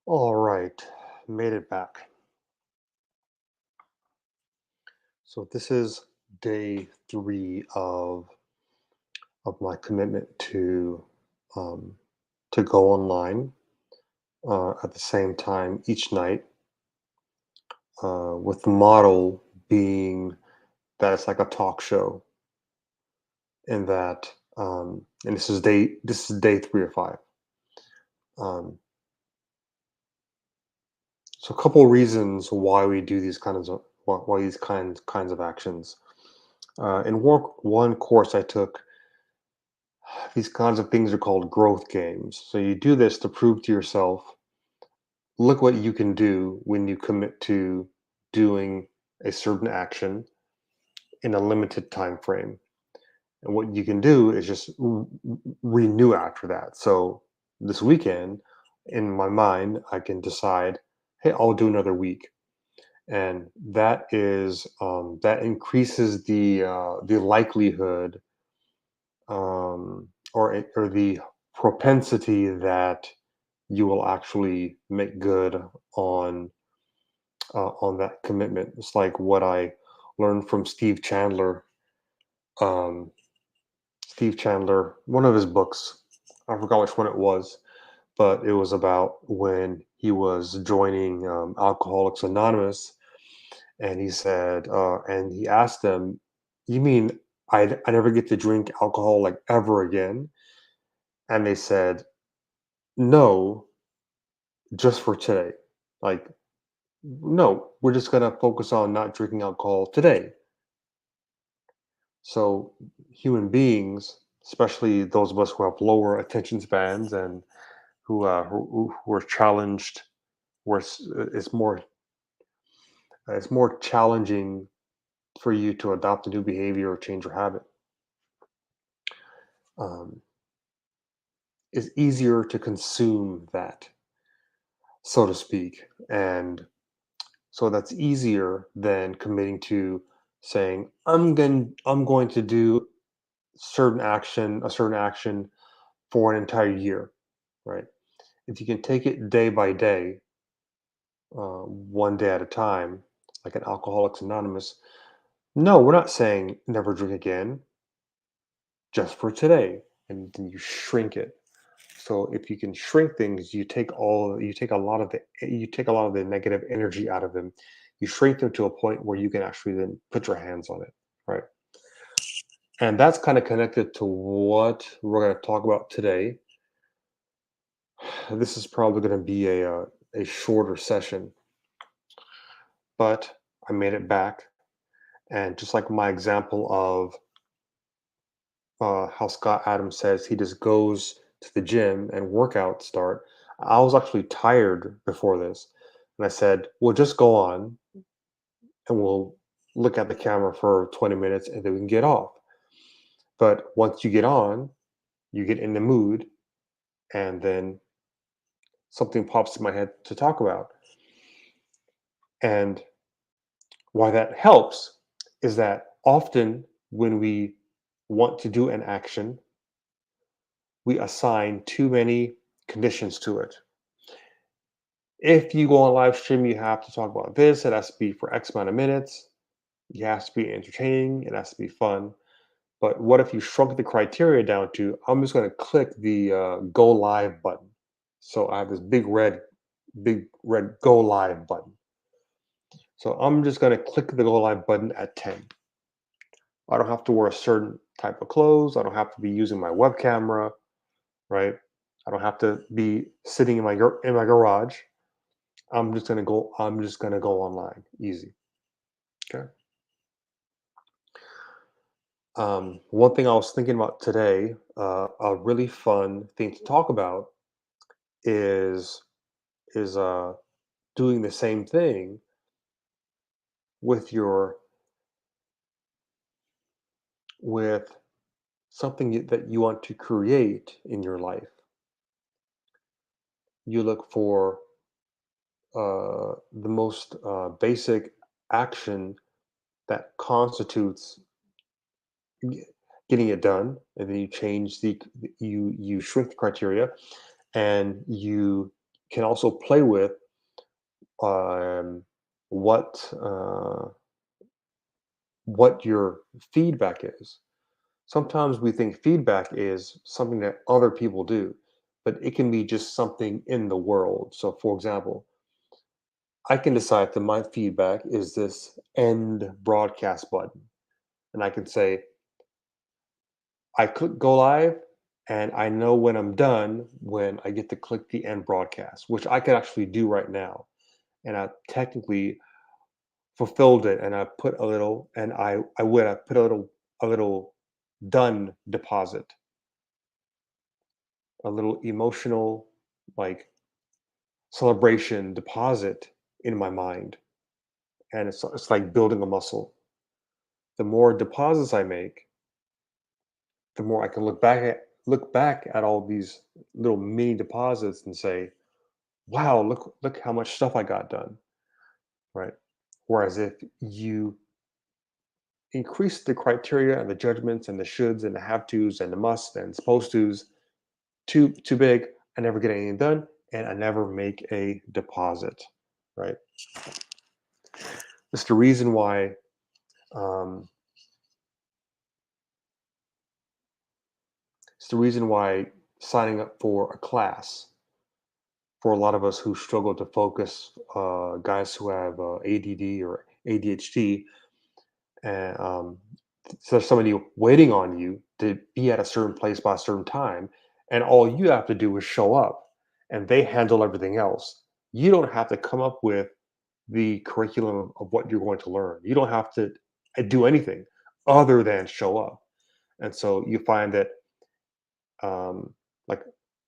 All right, made it back. So this is day three of my commitment um, to go online at the same time each night, with the model being that it's like a talk show, and and this is day 3 or 5. Um, so a couple reasons why we do these kinds of why these kinds of actions. In one course I took, these kinds of things are called growth games. So you do this to prove to yourself, look what you can do when you commit to doing a certain action in a limited time frame. And what you can do is just renew after that. So this weekend, in my mind, I can decide, hey, I'll do another week, and that increases the likelihood, or the propensity that you will actually make good on on that commitment. It's like what I learned from Steve Chandler. Um, Steve Chandler, one of his books, I forgot which one it was, but it was about when he was joining Alcoholics Anonymous, and he said, and he asked them, "You mean I never get to drink alcohol like ever again?" And they said, "No, just for today. Like, no, we're just gonna focus on not drinking alcohol today." So human beings, especially those of us who have lower attention spans and who are challenged, where it's more challenging for you to adopt a new behavior or change your habit. Um, it's easier to consume that, so to speak, and so that's easier than committing to saying, I'm going to do a certain action for an entire year, right? If you can take it day by day, one day at a time, like an Alcoholics Anonymous, no, we're not saying never drink again, just for today. And then you shrink it. So if you can shrink things, you take a lot of the negative energy out of them. You shrink them to a point where you can actually then put your hands on it, right? And that's kind of connected to what we're going to talk about today. This is probably going to be a shorter session, but I made it back. And just like my example of how Scott Adams says he just goes to the gym and workouts start, I was actually tired before this. And I said, well, just go on and we'll look at the camera for 20 minutes and then we can get off. But once you get on, you get in the mood, and then something pops in my head to talk about. And why that helps is that often when we want to do an action, we assign too many conditions to it. If you go on live stream, you have to talk about this. It has to be for X amount of minutes. It has to be entertaining. It has to be fun. But what if you shrunk the criteria down to, I'm just going to click the go live button. So I have this big red go live button. So I'm just going to click the go live button at 10. I don't have to wear a certain type of clothes. I don't have to be using my web camera, right? I don't have to be sitting in in my garage. I'm just gonna go online. Easy. Okay. One thing I was thinking about today, a really fun thing to talk about is is doing the same thing with your with something that you want to create in your life. You look for the most basic action that constitutes g- getting it done, and then you shrink the criteria, and you can also play with um, what uh, what your feedback is. Sometimes we think feedback is something that other people do, but it can be just something in the world. So, for example, I can decide that my feedback is this end broadcast button, and I can say, I click go live, and I know when I'm done when I get to click the end broadcast, which I could actually do right now. And I technically fulfilled it, and I put a little, and I put a little done deposit, a little emotional like celebration deposit in my mind, and it's like building a muscle. The more deposits I make, the more I can look back at all these little mini deposits and say, "Wow, look how much stuff I got done." Right? Whereas if you increase the criteria and the judgments and the shoulds and the have tos and the musts and supposed tos too big, I never get anything done, and I never make a deposit. Right? It's the reason why. Um, it's the reason why signing up for a class for a lot of us who struggle to focus, guys who have ADD or ADHD, and so there's somebody waiting on you to be at a certain place by a certain time, and all you have to do is show up, and they handle everything else. You don't have to come up with the curriculum of what you're going to learn. You don't have to do anything other than show up. And so you find that, like,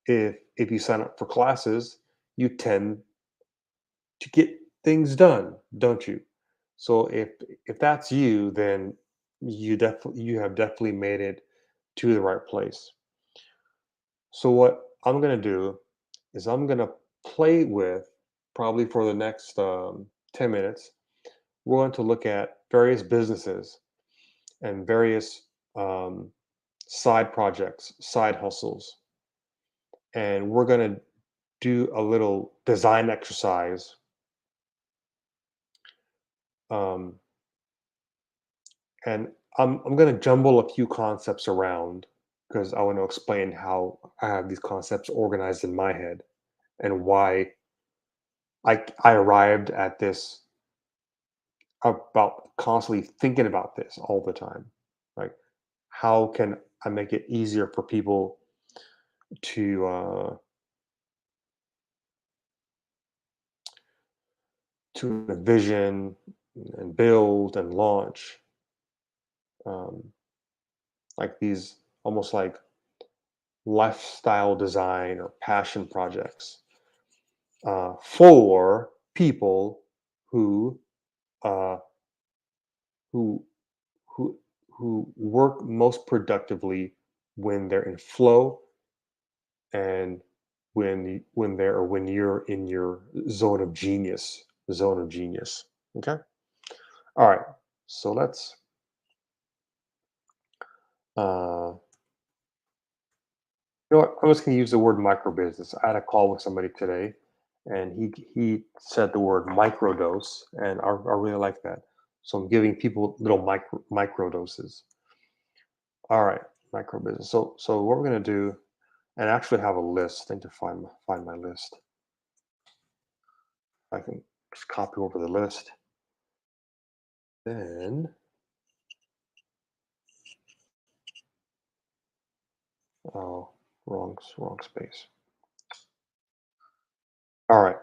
if you sign up for classes, you tend to get things done, don't you? So if that's you, then you have definitely made it to the right place. So what I'm gonna do is I'm gonna play with, probably for the next 10 minutes. We're going to look at various businesses and various um, side projects, side hustles, and we're gonna do a little design exercise. Um, And I'm gonna jumble a few concepts around because I want to explain how I have these concepts organized in my head and why I arrived at this, about constantly thinking about this all the time. Like, how can I make it easier for people to to envision and build and launch, um, like these almost like lifestyle design or passion projects, for people who uh, who who who work most productively when they're in flow, and when you're in your zone of genius. Okay. All right. So let's. You know what? I'm just going to use the word micro business. I had a call with somebody today, and he said the word microdose, and I really like that. So I'm giving people little micro doses. All right, micro business. So what we're going to do, and I actually have a list. I need to find my list. I can just copy over the list. Then, oh, wrong space. All right.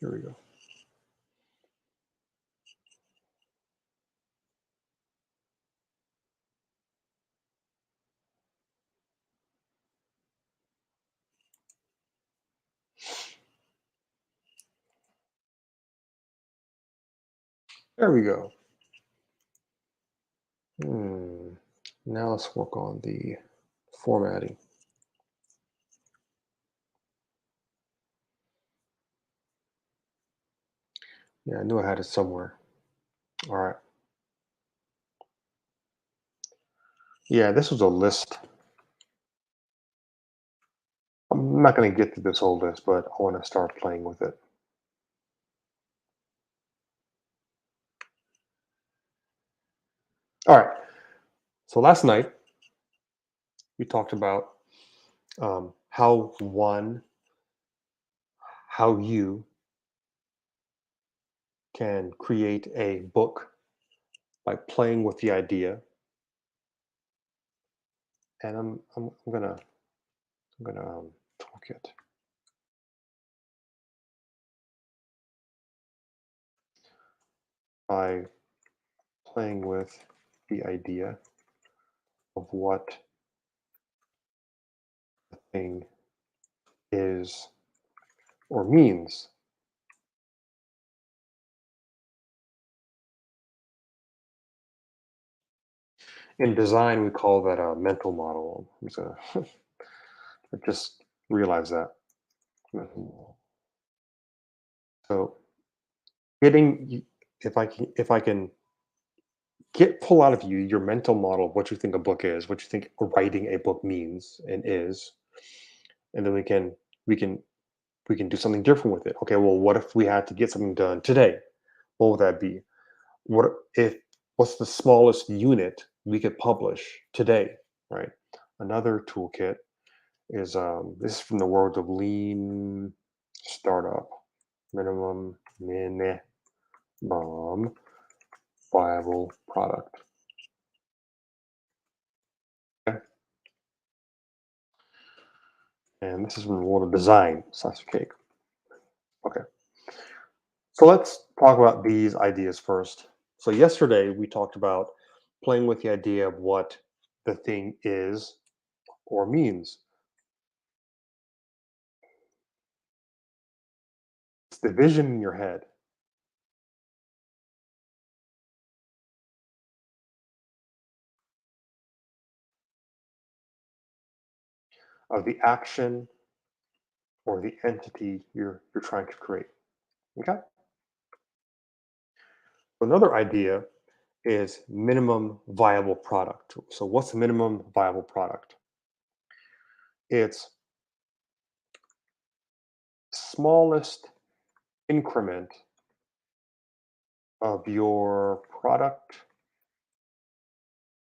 Here we go. There we go. Hmm. Now let's work on the formatting. Yeah, I knew I had it somewhere. All right. Yeah, this was a list. I'm not going to get to this whole list, but I want to start playing with it. All right. So last night we talked about how you can create a book by playing with the idea, and I'm gonna tweak it by playing with the idea of what the thing is or means. In design, we call that a mental model. I just realized that. So getting if I can get pull out of you your mental model of what you think a book is, what you think writing a book means and is, and then we can we can do something different with it. Okay, well, what if we had to get something done today? What would that be? What if what's the smallest unit we could publish today, right? Another toolkit is this is from the world of lean startup. Minimum viable product. Okay? And this is from the world of design slash cake. Okay. So let's talk about these ideas first. So yesterday we talked about playing with the idea of what the thing is or means. It's the vision in your head of the action or the entity you're trying to create. Okay. Another idea is minimum viable product. So what's the minimum viable product? It's smallest increment of your product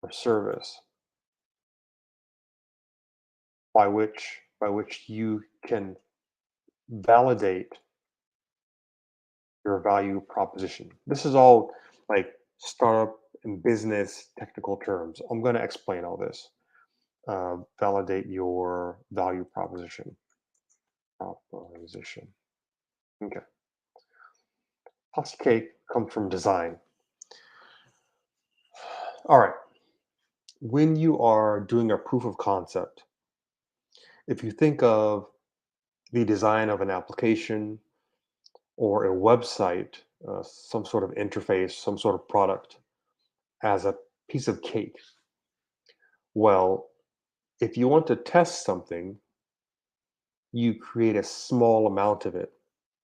or service by which you can validate your value proposition. This is all like startup and business technical terms. I'm going to explain all this. Validate your value proposition. Proposition. Okay. Plus cake comes from design. All right. When you are doing a proof of concept, if you think of the design of an application or a website, some sort of interface, some sort of product as a piece of cake, well, if you want to test something, you create a small amount of it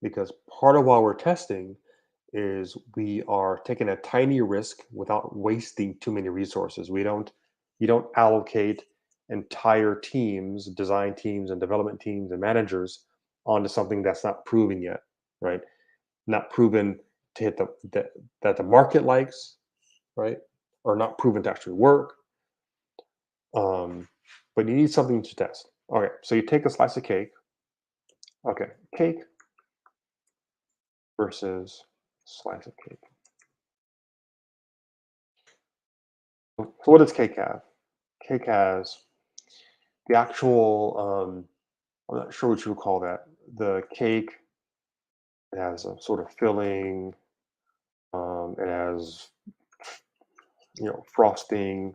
because part of why we're testing is we are taking a tiny risk without wasting too many resources. You don't allocate entire teams, design teams and development teams and managers onto something that's not proven yet, right? Not proven to hit that the market likes, right? Or not proven to actually work. Um, but you need something to test. Okay, so you take a slice of cake. Okay, cake versus slice of cake. So what does cake have? Cake has the actual, I'm not sure what you would call that. The cake, It has a sort of filling. It has, frosting,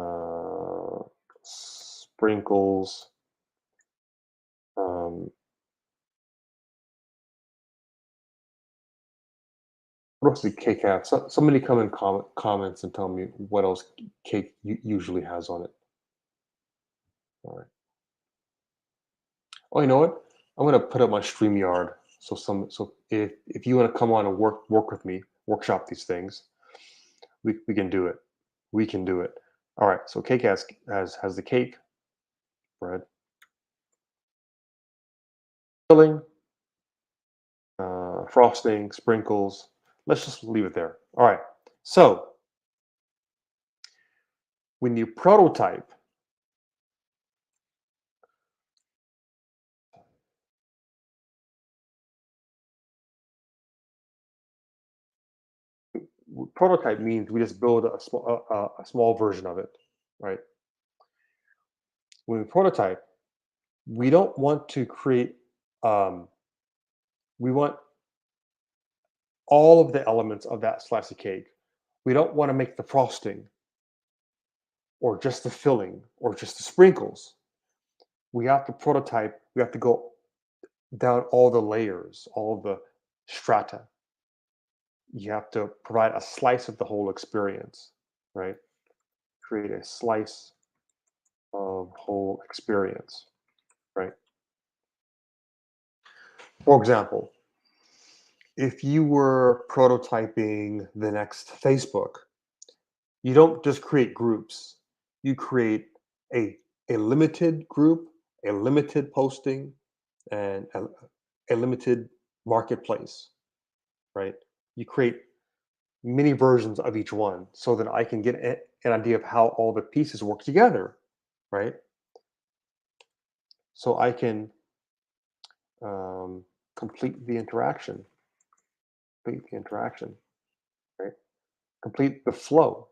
uh, sprinkles. Um, what else did cake have? Somebody come in comments and tell me what else cake usually has on it. All right. Oh, you know what? I'm gonna put up my StreamYard. So if you want to come on and work with me, workshop these things, we can do it. We can do it. All right. So cake has the cake, bread, filling, frosting, sprinkles. Let's just leave it there. All right. So when you prototype, prototype means we just build a small version of it, right? When we prototype, we don't want to create. Um, we want all of the elements of that slice of cake. We don't want to make the frosting or just the filling or just the sprinkles. We have to prototype. We have to go down all the layers, all the strata. You have to provide a slice of the whole experience, right? Create a slice of whole experience, right? For example, if you were prototyping the next Facebook, you don't just create groups. You create a a limited group, a limited posting, and a limited marketplace, right? You create mini versions of each one so that I can get an idea of how all the pieces work together, right? So I can complete the interaction, complete the interaction, right? Complete the flow.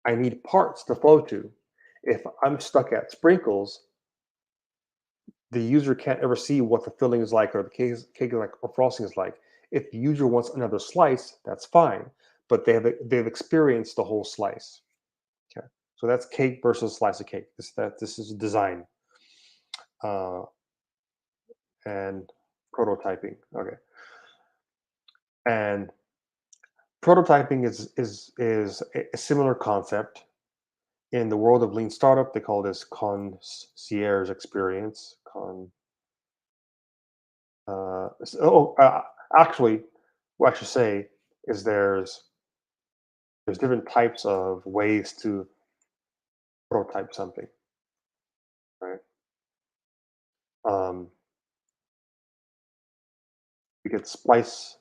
I need parts to flow to. If I'm stuck at sprinkles, the user can't ever see what the filling is like or the cake is like or frosting is like. If the user wants another slice, that's fine, but they've experienced the whole slice. Okay, so that's cake versus slice of cake. This is design uh, and prototyping. Okay, and prototyping is a similar concept in the world of lean startup. They call this concierge experience. Actually, what I should say is there's different types of ways to prototype something, right? Um, we could splice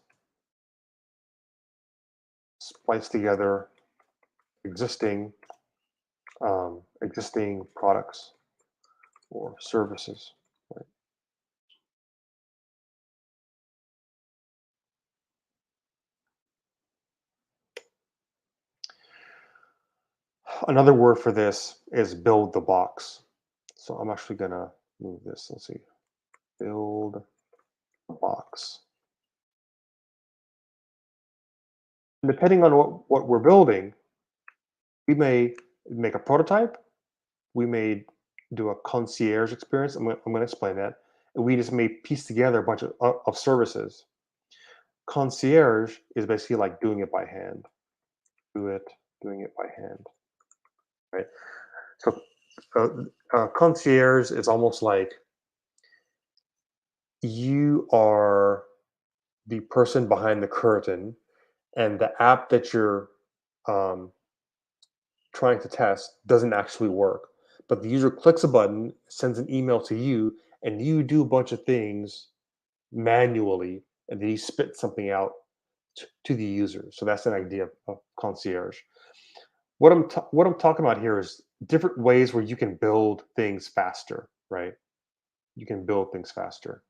together existing existing products or services. Right? Another word for this is build the box. So I'm actually gonna move this. Let's see, build the box. And depending on what we're building, we may make a prototype. We may do a concierge experience. I'm gonna explain that. And we just may piece together a bunch of services. Concierge is basically like doing it by hand. Do it, doing it by hand, right? So concierge is almost like you are the person behind the curtain, and the app that you're um, trying to test doesn't actually work. But the user clicks a button, sends an email to you, and you do a bunch of things manually, and then you spit something out to the user. So that's an idea of concierge. What I'm talking about here is different ways where you can build things faster, right? You can build things faster,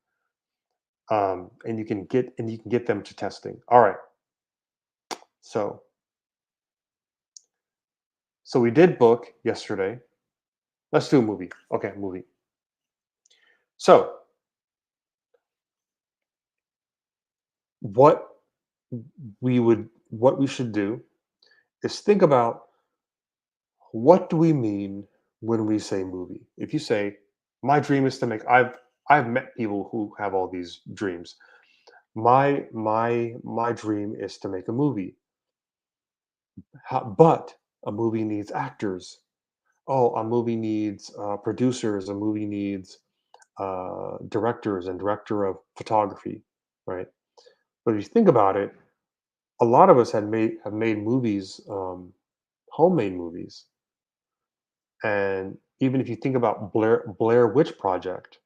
and you can get them to testing. All right, so we did book yesterday. Let's do a movie. Okay, movie. So what what we should do is think about, what do we mean when we say movie? If you say, my dream is to make, I've met people who have all these dreams. My dream is to make a movie. But a movie needs actors. Oh, a movie needs producers. A movie needs directors and director of photography, right? But if you think about it, a lot of us have made movies, homemade movies. And even if you think about Blair Witch Project,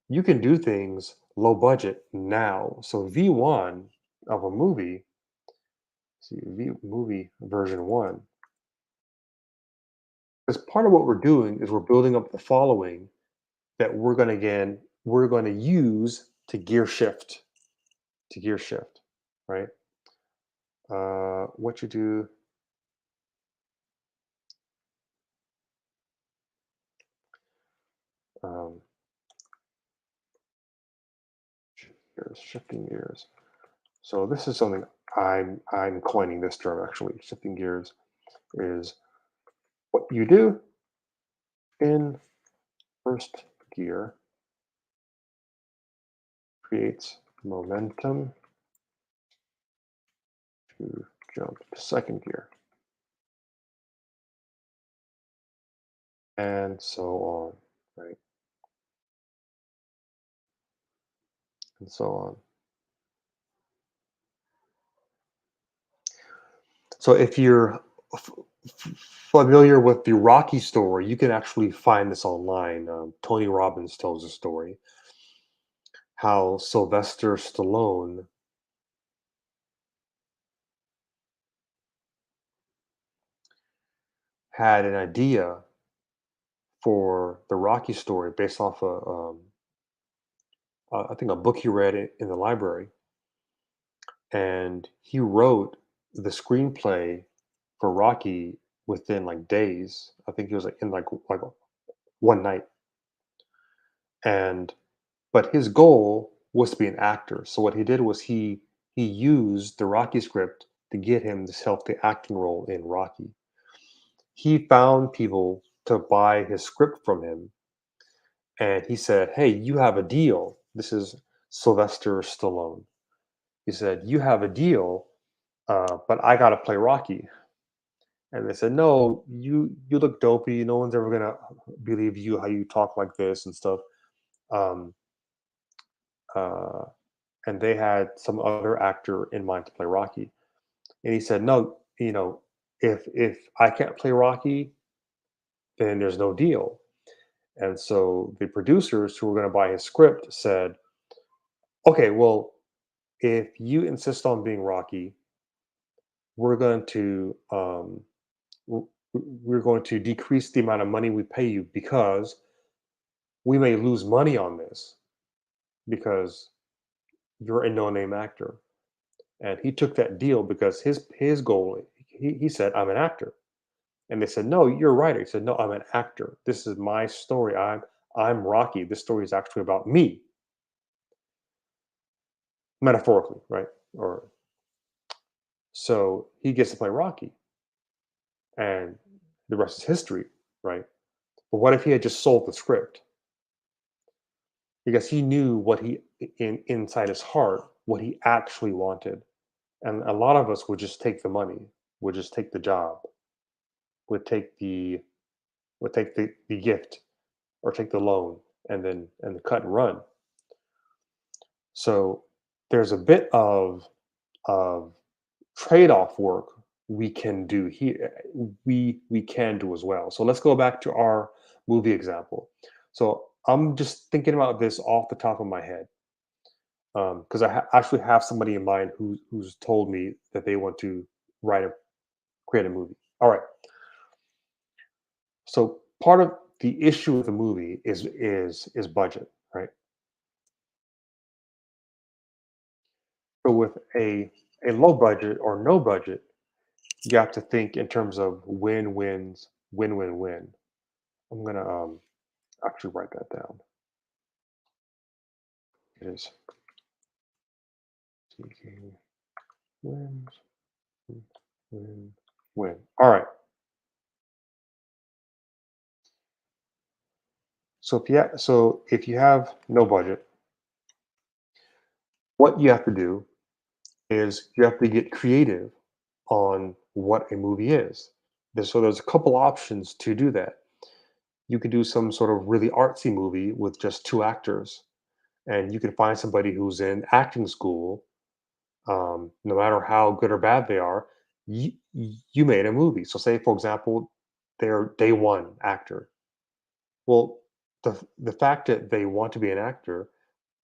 you can do things low budget now. So V1 of a movie, see movie version one, as part of what we're doing is we're building up the following that we're going to use to gear shift, right? What you do, um, shifting gears. So this is something I'm coining this term actually. Shifting gears is what you do in first gear creates momentum to jump to second gear, and so on, right? And so on. So if you're f- familiar with the Rocky story, you can actually find this online. Tony Robbins tells a story how Sylvester Stallone had an idea for the Rocky story based off I think a book he read in the library, and he wrote the screenplay for Rocky within like days. I think he was like in like one night, and but his goal was to be an actor. So what he did was he used the Rocky script to get him the acting role in Rocky. He found people to buy his script from him, and he said, "Hey, you have a deal." This is Sylvester Stallone. He said, "You have a deal, but I got to play Rocky." And they said, "No, you look dopey. No one's ever gonna believe you how you talk like this and stuff." Um, uh, and they had some other actor in mind to play Rocky. And he said, "No, if I can't play Rocky, then there's no deal." And so the producers who were going to buy his script said, "Okay, well, if you insist on being Rocky, we're going to w- we're going to decrease the amount of money we pay you because we may lose money on this because you're a no-name actor." And he took that deal because his goal, he said, "I'm an actor." And they said, "No, you're a writer." He said, "No, I'm an actor. This is my story. I'm Rocky. This story is actually about me, metaphorically, right?" Or so he gets to play Rocky, and the rest is history, right? But what if he had just sold the script? Because he knew what inside his heart, what he actually wanted. And a lot of us would just take the money, would just take the job, would take the the gift, or take the loan, and the cut and run. So there's a bit of trade-off work we can do here. We can do as well. So let's go back to our movie example. So I'm just thinking about this off the top of my head, because actually have somebody in mind who's told me that they want to write a create a movie. All right. So part of the issue with the movie is budget, right? So with a low budget or no budget, you have to think in terms of win-win-win. I'm gonna actually write that down. It is Seeking wins, win, win. All right. So if you have no budget, what you have to do is you have to get creative on what a movie is. There's a couple options to do that. You could do some sort of really artsy movie with just two actors, and you can find somebody who's in acting school. No matter how good or bad they are, you made a movie. So, say for example, they're day one actor. Well, the fact that they want to be an actor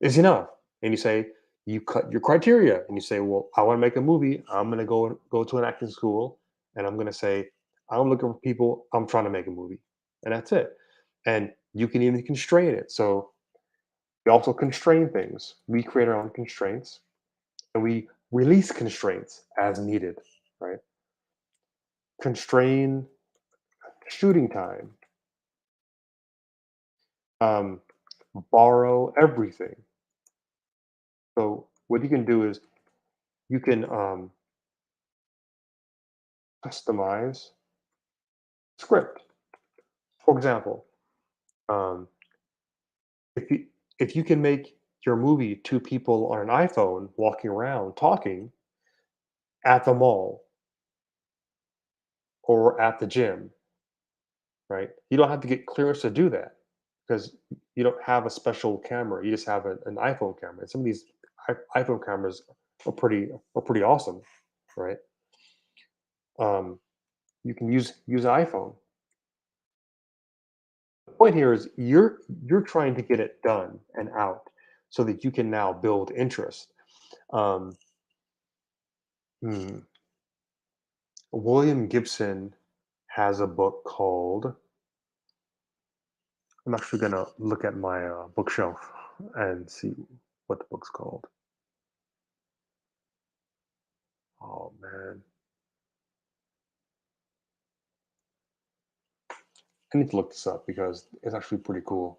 is enough. And you say you cut your criteria, and you say, well, I want to make a movie. I'm going to go to an acting school, and I'm going to say I'm looking for people. I'm trying to make a movie, and that's it. And you can even constrain it. So we also constrain things. We create our own constraints, and we release constraints as needed. Right? Constrain shooting time. Um, Borrow everything. So what you can do is you can customize script. For example, um, if you can make your movie two people on an iPhone walking around talking at the mall or at the gym, right? You don't have to get clearance to do that because you don't have a special camera. You just have an iPhone camera. And some of these iPhone cameras are pretty awesome, right? Um, you can use an iPhone. The point here is you're trying to get it done and out so that you can now build interest. Um, hmm, William Gibson has a book called. I'm actually gonna look at my bookshelf and see what the book's called. Oh man, I need to look this up because it's actually pretty cool.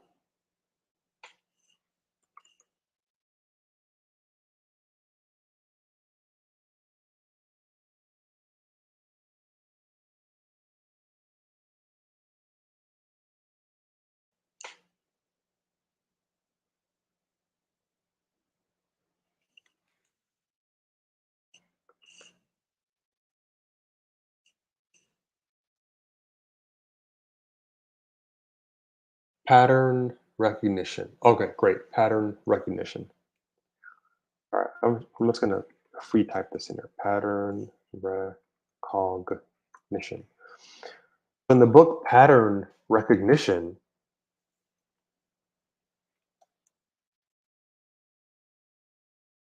Pattern recognition. Okay, great. Pattern recognition. All right, I'm just gonna free type this in here. Pattern recognition. In the book Pattern Recognition,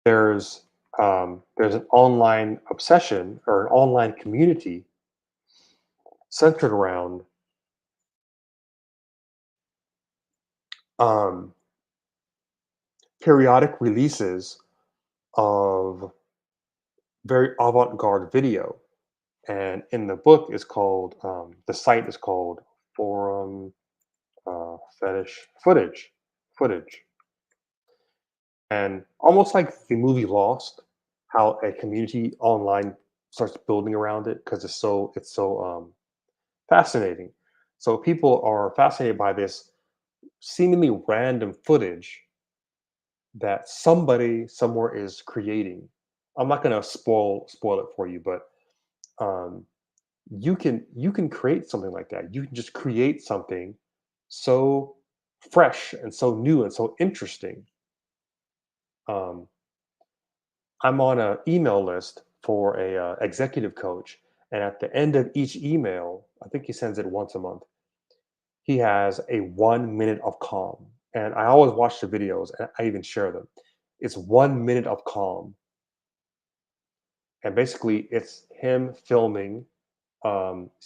there's an online obsession or an online community centered around um, periodic releases of very avant-garde video. And in the book is called the site is called Forum Fetish Footage. And almost like the movie Lost, how a community online starts building around it because it's so fascinating. So people are fascinated by this seemingly random footage that somebody somewhere is creating. I'm not going to spoil it for you, but um, you can create something like that. You can just create something so fresh and so new and so interesting. Um, I'm on an email list for a executive coach, and at the end of each email, I think he sends it once a month. He has a 1 minute of calm, and I always watch the videos, and I even share them. It's 1 minute of calm, and basically, it's him filming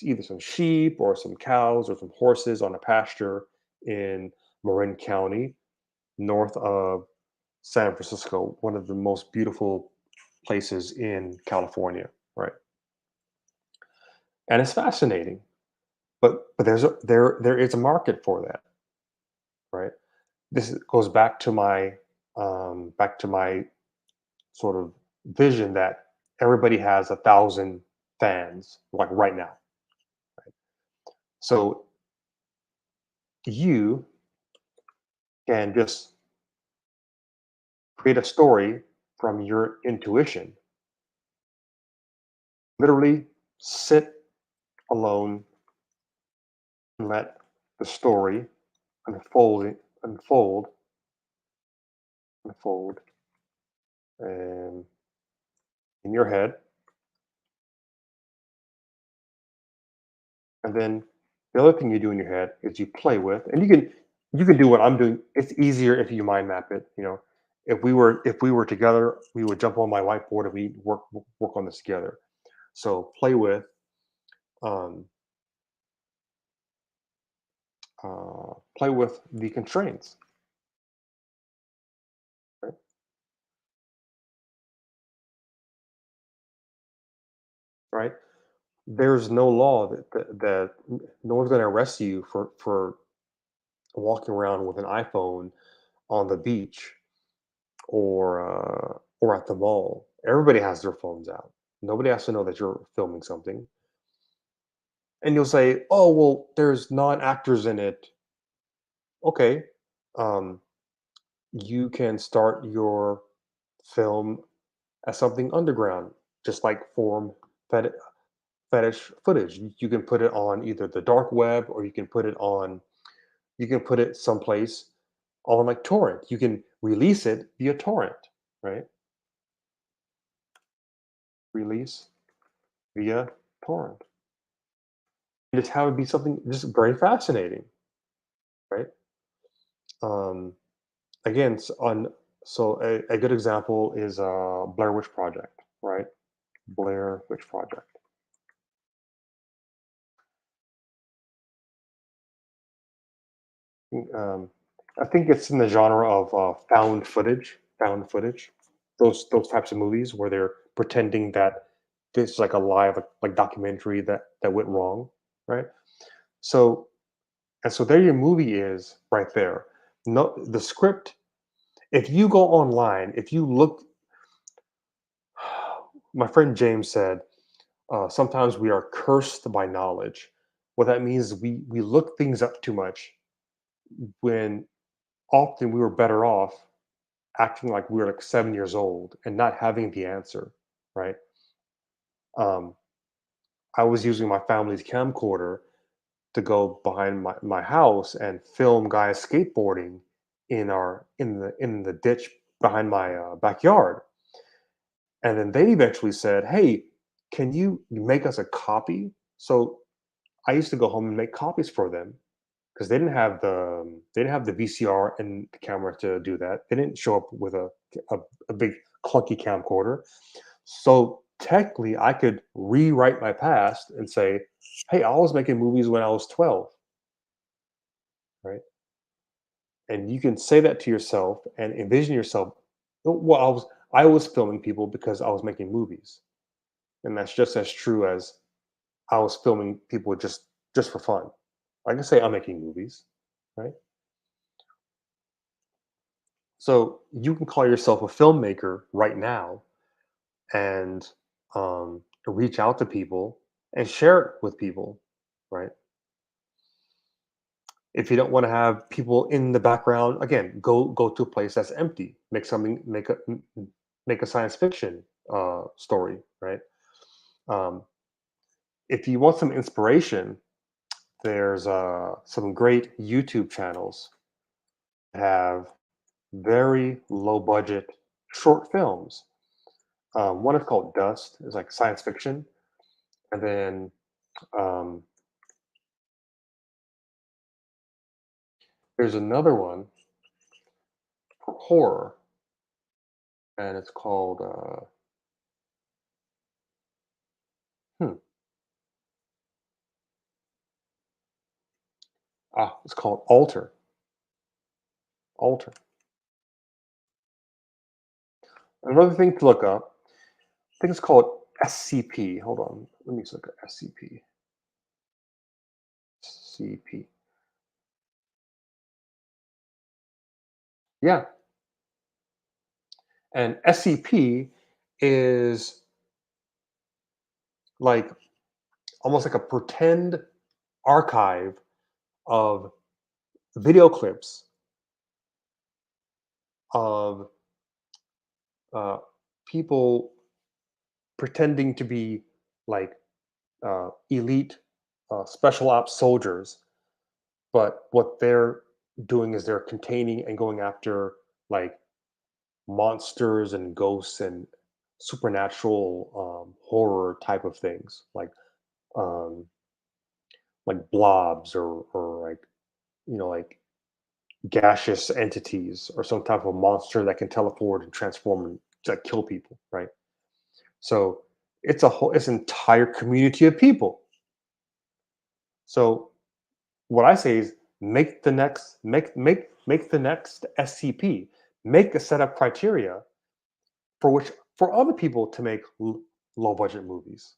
either some sheep or some cows or some horses on a pasture in Marin County, north of San Francisco, one of the most beautiful places in California, right? And it's fascinating, but there is a market for that, right? Goes back to my sort of vision that everybody has 1,000 fans, like right now. So you can just create a story from your intuition. Literally sit alone and let the story unfold, unfold, unfold, and in your head. And then the other thing you do in your head is you play with, and you can do what I'm doing. It's easier if you mind map it. If we were together, we would jump on my whiteboard and we work on this together. So um, play with the constraints, right? Right? There's no law that no one's going to arrest you for walking around with an iPhone on the beach or at the mall. Everybody has their phones out. Nobody has to know that you're filming something. And you'll say, "Oh, well, there's non-actors in it." Okay, um, you can start your film as something underground, just like forum feti- fetish footage. You can put it on either the dark web or you can put it someplace on like torrent. You can release it via torrent, right? Release via torrent. And just have it be something just very fascinating, right? Um, again, a good example is Blair Witch Project, right? Blair Witch Project. Um, I think it's in the genre of found footage. Found footage. Those types of movies where they're pretending that this is like a live like documentary that went wrong, right? So so there your movie is right there. No, the script. If you go online, if you look, my friend James said, sometimes we are cursed by knowledge. What that means is we look things up too much when often we were better off acting like we were like 7 years old and not having the answer, right? Um, I was using my family's camcorder to go behind my house and film guys skateboarding in the ditch behind my backyard. And then they eventually said, "Hey, can you make us a copy?" So I used to go home and make copies for them because they didn't have the VCR and the camera to do that. They didn't show up with a big clunky camcorder. So technically, I could rewrite my past and say, "Hey, I was making movies when I was 12," right? And you can say that to yourself and envision yourself. Well, I was filming people because I was making movies, and that's just as true as I was filming people just for fun. I can say I'm making movies, right? So you can call yourself a filmmaker right now and reach out to people and share it with people, right? If you don't want to have people in the background, again, go to a place that's empty. Make something, make a science fiction story, right? Um, if you want some inspiration, there's some great YouTube channels that have very low budget short films. One is called Dust, is like science fiction, and then um, there's another one for horror, and it's called hmm, it's called Alter. Alter. Another thing to look up, I think it's called SCP. Hold on, let me just look at SCP. SCP. Yeah, and SCP is like almost like a pretend archive of video clips of uh, people pretending to be like elite special ops soldiers, but what they're doing is they're containing and going after like monsters and ghosts and supernatural horror type of things, um, like blobs or like like gaseous entities or some type of monster that can teleport and transform and like kill people, right? So it's an entire community of people. So what I say is make the next SCP, make a set of criteria for which for other people to make low budget movies,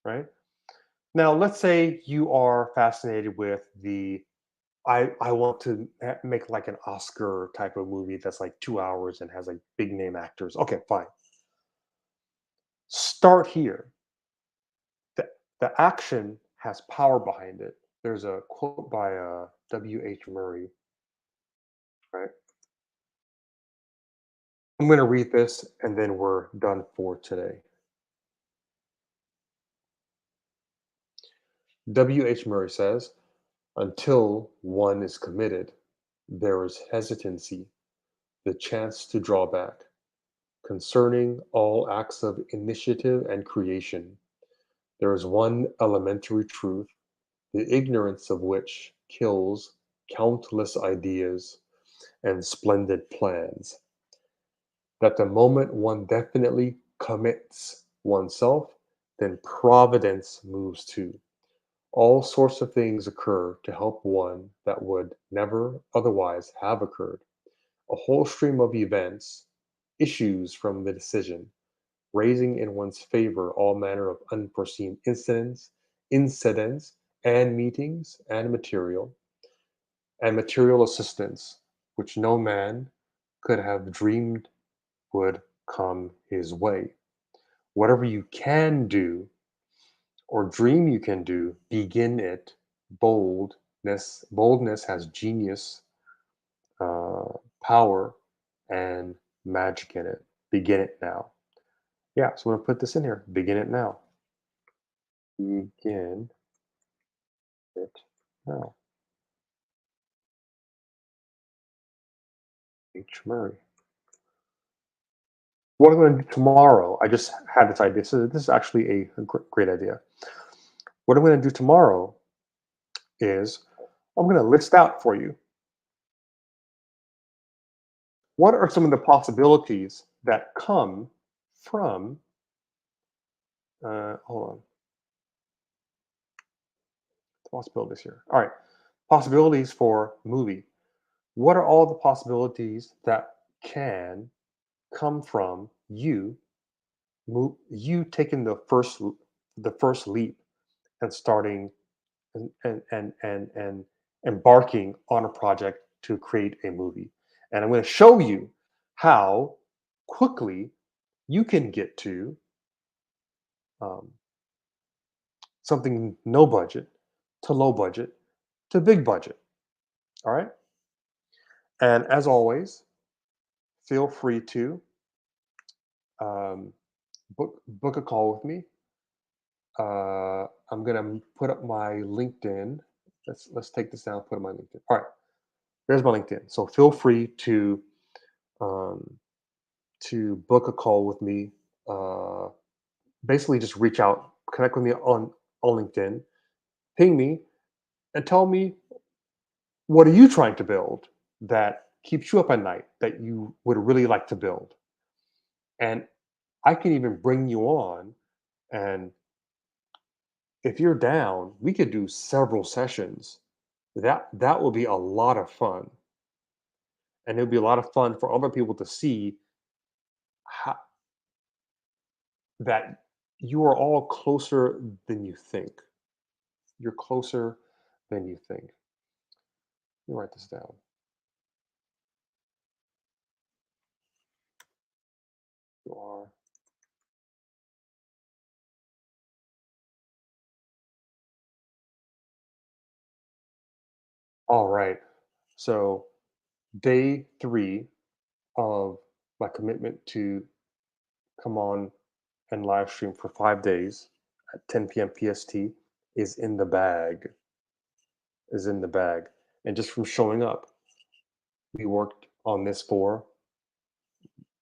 right? Now, let's say you are fascinated with the I want to make like an Oscar type of movie that's like 2 hours and has like big name actors. Okay, fine. Start here. The, the action has power behind it. There's a quote by W.H. Murray, right? I'm going to read this and then we're done for today. W.H. Murray says, until one is committed, there is hesitancy, the chance to draw back. Concerning all acts of initiative and creation, there is one elementary truth, the ignorance of which kills countless ideas and splendid plans. That the moment one definitely commits oneself, then Providence moves too. All sorts of things occur to help one that would never otherwise have occurred. A whole stream of events issues from the decision, raising in one's favor all manner of unforeseen incidents, and meetings, and material assistance, which no man could have dreamed would come his way. Whatever you can do or dream you can do, begin it. Boldness has genius, uh, power, and magic in it. Begin it now. Yeah, so I'm gonna put this in here. Begin it now. Begin it now. H. Murray. What I'm going to do tomorrow, I just had this idea. So this is actually a great idea. What I'm going to do tomorrow is I'm going to list out for you what are some of the possibilities that come from. Hold on, possibilities here. All right, possibilities for movie. What are all the possibilities that can come from you taking the first leap and starting and embarking on a project to create a movie. And I'm going to show you how quickly you can get to um, something no budget to low budget to big budget. All right. And as always, feel free to um, book a call with me. I'm gonna put up my LinkedIn. Let's take this down. Put up my LinkedIn. All right. There's my LinkedIn. So feel free um, to book a call with me. Uh, Basically, just reach out, connect with me on LinkedIn, ping me, and tell me what are you trying to build that keeps you up at night that you would really like to build, and I can even bring you on. And if you're down, we could do several sessions. That will be a lot of fun, and it'll be a lot of fun for other people to see how, that you are all closer than you think. You're closer than you think. Let me write this down. You are All right. So, day 3 of my commitment to come on and live stream for 5 days at 10 p.m. PST is in the bag, is in the bag. And just from showing up, we worked on this for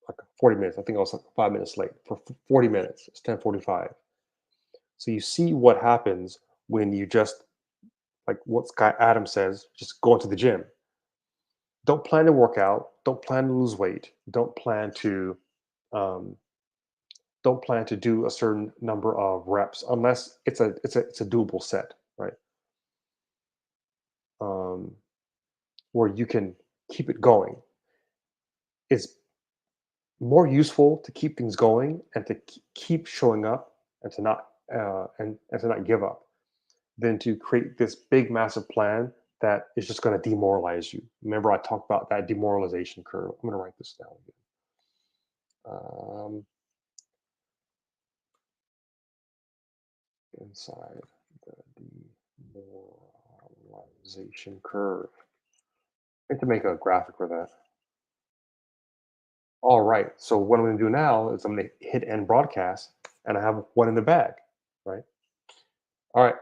like 40 minutes. I think I was like 5 minutes late for 40 minutes. It's 10:45. So you see what happens when you just, like what Scott Adams says, just go into the gym. Don't plan to work out. Don't plan to lose weight. Um, don't plan to do a certain number of reps unless it's a doable set, right? Um, where you can keep it going. It's more useful to keep things going and to keep showing up and to not and to not give up than to create this big massive plan that is just going to demoralize you. Remember, I talked about that demoralization curve. I'm going to write this down again. Inside the demoralization curve. I need to make a graphic for that. All right. So what I'm going to do now is I'm going to hit end broadcast, and I have one in the bag. Right. All right.